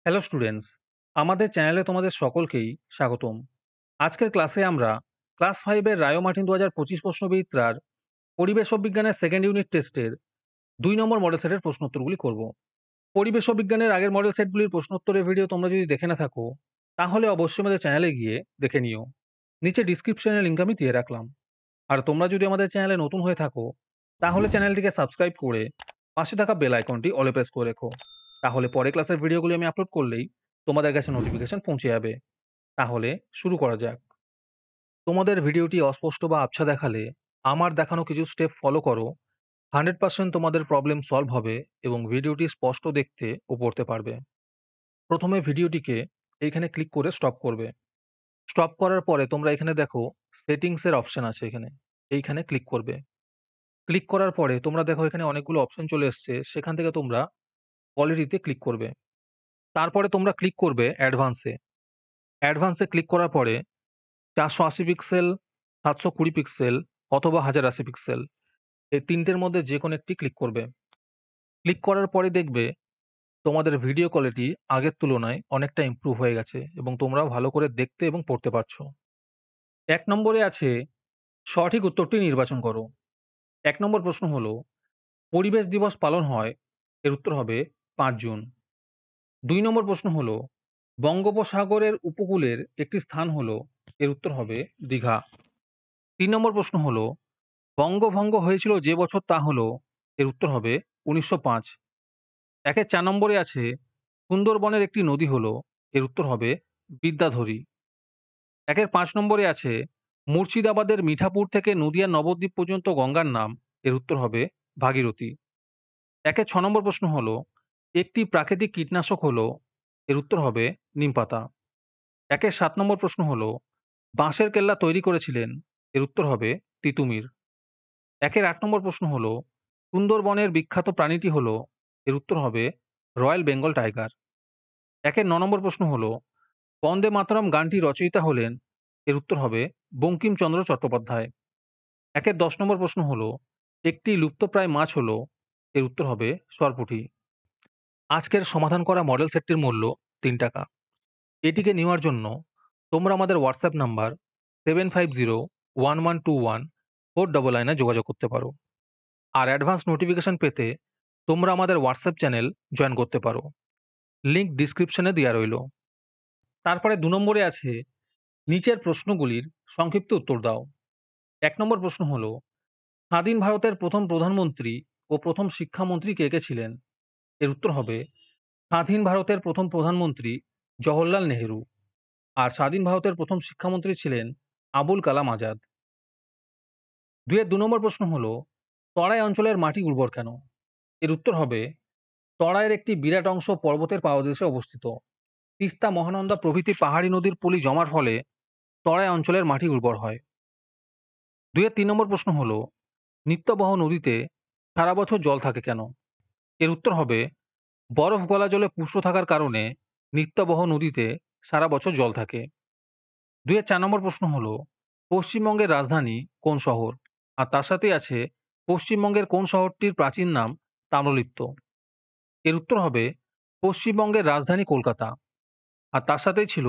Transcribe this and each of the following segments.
Hello students, আমাদের চ্যানেলে তোমাদের সকলকেই স্বাগতম। আজকের ক্লাসে আমরা ক্লাস 5 এর রায়ো মার্টিন 2025 প্রশ্নবিচিত্রার পরিবেশ ও বিজ্ঞানের সেকেন্ড ইউনিট টেস্টের 2 নম্বর মডেল সেটের প্রশ্নোত্তরগুলি করব। পরিবেশ ও বিজ্ঞানের আগের মডেল সেটগুলির প্রশ্নোত্তরের ভিডিও তোমরা যদি দেখে না থাকো, তাহলে অবশ্যই আমাদের চ্যানেলে গিয়ে দেখে নিও। নিচে ডিসক্রিপশনে লিংক আমি দিয়ে রাখলাম। আর তোমরা যদি আমাদের চ্যানেলে নতুন হয়ে থাকো, তাহলে চ্যানেলটিকে সাবস্ক্রাইব করে পাশে থাকা বেল আইকনটি অলে প্রেস করে রেখো। তাহলে পরে ক্লাসের ভিডিওগুলি আমি আপলোড করলেই তোমাদের কাছে নোটিফিকেশন পৌঁছে যাবে। তাহলে শুরু করা যাক। তোমাদের ভিডিওটি অস্পষ্ট বা আবছা দেখালে আমার দেখানো কিছু স্টেপ ফলো করো। 100% তোমাদের প্রবলেম সলভ হবে এবং ভিডিওটি স্পষ্ট দেখতে ও পড়তে পারবে। প্রথমে ভিডিওটিকে এইখানে ক্লিক করে স্টপ করবে। স্টপ করার পরে তোমরা এখানে দেখো সেটিংস এর অপশন আছে, এইখানে ক্লিক করবে। ক্লিক করার পরে তোমরা দেখো এখানে অনেকগুলো অপশন চলে এসছে, সেখান থেকে তোমরা কোয়ালিটিতে ক্লিক করবে। তারপরে তোমরা ক্লিক করবে অ্যাডভান্সে। অ্যাডভান্সে ক্লিক করার পরে 480 পিক্সেল, 720 পিক্সেল অথবা 1080 পিক্সেল এই তিনটের মধ্যে যে কোনো একটি ক্লিক করবে। ক্লিক করার পরে দেখবে তোমাদের ভিডিও কোয়ালিটি আগের তুলনায় অনেকটা ইমপ্রুভ হয়ে গেছে এবং তোমরাও ভালো করে দেখতে এবং পড়তে পারছো। 1 নম্বরে আছে সঠিক উত্তরটি নির্বাচন করো। 1 নম্বর প্রশ্ন হলো পরিবেশ দিবস পালন হয়, এর উত্তর হবে 5 জুন। 2 নম্বর প্রশ্ন হলো বঙ্গোপসাগরের উপকূলের একটি স্থান হলো, এর উত্তর হবে দীঘা। 3 নম্বর প্রশ্ন হলো বঙ্গভঙ্গ হয়েছিল যে বছর তা হলো, এর উত্তর হবে 1905। একের 4 নম্বরে আছে সুন্দরবনের একটি নদী হলো, এর উত্তর হবে বিদ্যাধরী। একের 5 নম্বরে আছে মুর্শিদাবাদের মিঠাপুর থেকে নদিয়ার নবদ্বীপ পর্যন্ত গঙ্গার নাম, এর উত্তর হবে ভাগীরথী। একের 6 নম্বর প্রশ্ন হলো একটি প্রাকৃতিক কীটনাশক হলো, এর উত্তর হবে নিমপাতা। একের 7 নম্বর প্রশ্ন হলো বাঁশের কেল্লা তৈরি করেছিলেন, এর উত্তর হবে তিতুমির। একের 8 নম্বর প্রশ্ন হলো সুন্দরবনের বিখ্যাত প্রাণীটি হলো, এর উত্তর হবে রয়্যাল বেঙ্গল টাইগার। একের 9 নম্বর প্রশ্ন হলো বন্দে মাতরম গানটি রচয়িতা হলেন, এর উত্তর হবে বঙ্কিমচন্দ্র চট্টোপাধ্যায়। একের 10 নম্বর প্রশ্ন হলো একটি লুপ্তপ্রায় মাছ হলো, এর উত্তর হবে সরপুঁটি। আজকের সমাধান করা মডেল সেটটির মূল্য 3 টাকা। এটিকে নেওয়ার জন্য তোমরা আমাদের হোয়াটসঅ্যাপ নাম্বার 7501121499 যোগাযোগ করতে পারো। আর অ্যাডভান্স নোটিফিকেশন পেতে তোমরা আমাদের হোয়াটসঅ্যাপ চ্যানেল জয়েন করতে পারো। লিংক ডিসক্রিপশনে দেওয়া রইল। তারপরে 2 নম্বরে আছে নিচের প্রশ্নগুলির সংক্ষিপ্ত উত্তর দাও। 1 নম্বর প্রশ্ন হলো স্বাধীন ভারতের প্রথম প্রধানমন্ত্রী ও প্রথম শিক্ষামন্ত্রী কে কে ছিলেন? এর উত্তর হবে স্বাধীন ভারতের প্রথম প্রধানমন্ত্রী জওহরলাল নেহেরু। আর স্বাধীন ভারতের প্রথম শিক্ষামন্ত্রী ছিলেন আবুল কালাম আজাদ। 2 নম্বর প্রশ্ন হলো তরাই অঞ্চলের মাটি উর্বর কেন? এর উত্তর হবে তরাইয়ের একটি বিরাট অংশ পর্বতের পাদদেশে অবস্থিত। তিস্তা, মহানন্দা প্রভৃতি পাহাড়ি নদীর পলি জমার ফলে তরাই অঞ্চলের মাটি উর্বর হয়। 3 নম্বর প্রশ্ন হলো নিত্যবহ নদীতে সারা বছর জল থাকে কেন? এর উত্তর হবে বরফ গলা জলে পুষ্ট থাকার কারণে নিত্যবহ নদীতে সারা বছর জল থাকে। 4 নম্বর প্রশ্ন হলো পশ্চিমবঙ্গের রাজধানী কোন শহর? আর তার সাথে আছে পশ্চিমবঙ্গের কোন শহরটির প্রাচীন নাম তাম্রলিপ্ত? এর উত্তর হবে পশ্চিমবঙ্গের রাজধানী কলকাতা। আর তার সাথেই ছিল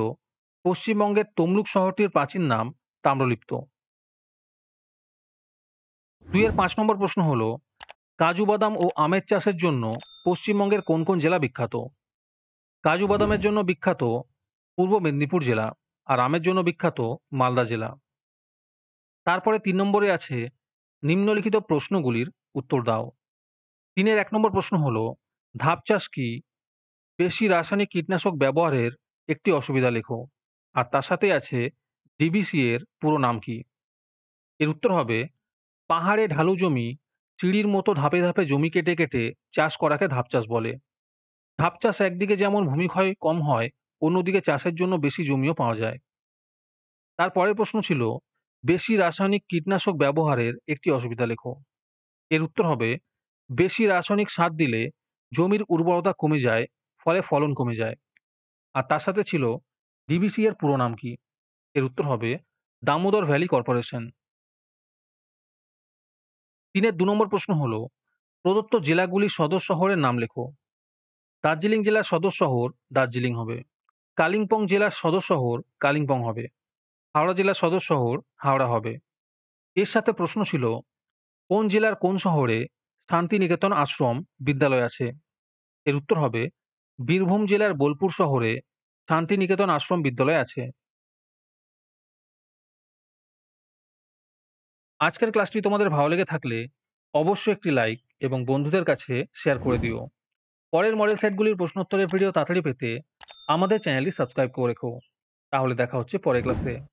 পশ্চিমবঙ্গের তমলুক শহরটির প্রাচীন নাম তাম্রলিপ্ত। 5 নম্বর প্রশ্ন হলো কাজু বাদাম ও আমের চাষের জন্য পশ্চিমবঙ্গের কোন কোন জেলা বিখ্যাত? কাজু বাদামের জন্য বিখ্যাত পূর্ব মেদিনীপুর জেলা, আর আমের জন্য বিখ্যাত মালদা জেলা। তারপরে 3 নম্বরে আছে নিম্নলিখিত প্রশ্নগুলির উত্তর দাও। 1 নম্বর প্রশ্ন হলো ধাপ চাষ কি? বেশি রাসায়নিক কীটনাশক ব্যবহারের একটি অসুবিধা লেখো। আর তার সাথে আছে ডিবিসি এর পুরো নাম কি? এর উত্তর হবে পাহাড়ে ঢালু জমি সিঁড়ির মতো ধাপে ধাপে জমি কেটে কেটে চাষ করাকে ধাপ চাষ বলে। ধাপ চাষ একদিকে যেমন ভূমিক্ষয় কম হয়, অন্যদিকে চাষের জন্য বেশি জমিও পাওয়া যায়। তার পরের প্রশ্ন ছিল বেশি রাসায়নিক কীটনাশক ব্যবহারের একটি অসুবিধা লেখো। এর উত্তর হবে বেশি রাসায়নিক সার দিলে জমির উর্বরতা কমে যায়, ফলে ফলন কমে যায়। আর তার সাথে ছিল ডিবিসি এর পুরো নাম কি? এর উত্তর হবে দামোদর ভ্যালি কর্পোরেশন। 2 নম্বর প্রশ্ন হলো প্রদত্ত জেলাগুলির সদর শহরের নাম লেখো। দার্জিলিং জেলার সদর শহর দার্জিলিং হবে। কালিম্পং জেলার সদর শহর কালিম্পং হবে। হাওড়া জেলার সদর শহর হাওড়া হবে। এর সাথে প্রশ্ন ছিল, কোন জেলার কোন শহরে শান্তিনিকেতন আশ্রম বিদ্যালয় আছে? এর উত্তর হবে, বীরভূম জেলার বোলপুর শহরে শান্তিনিকেতন আশ্রম বিদ্যালয় আছে। আজকের ক্লাসটি তোমাদের ভালো লেগে থাকলে অবশ্যই একটি লাইক এবং বন্ধুদের কাছে শেয়ার করে দিও। পরের মডেল সেটগুলির প্রশ্নোত্তরের ভিডিও তাড়াতাড়ি পেতে আমাদের চ্যানেলটি সাবস্ক্রাইব করে রেখো। তাহলে দেখা হচ্ছে পরের ক্লাসে।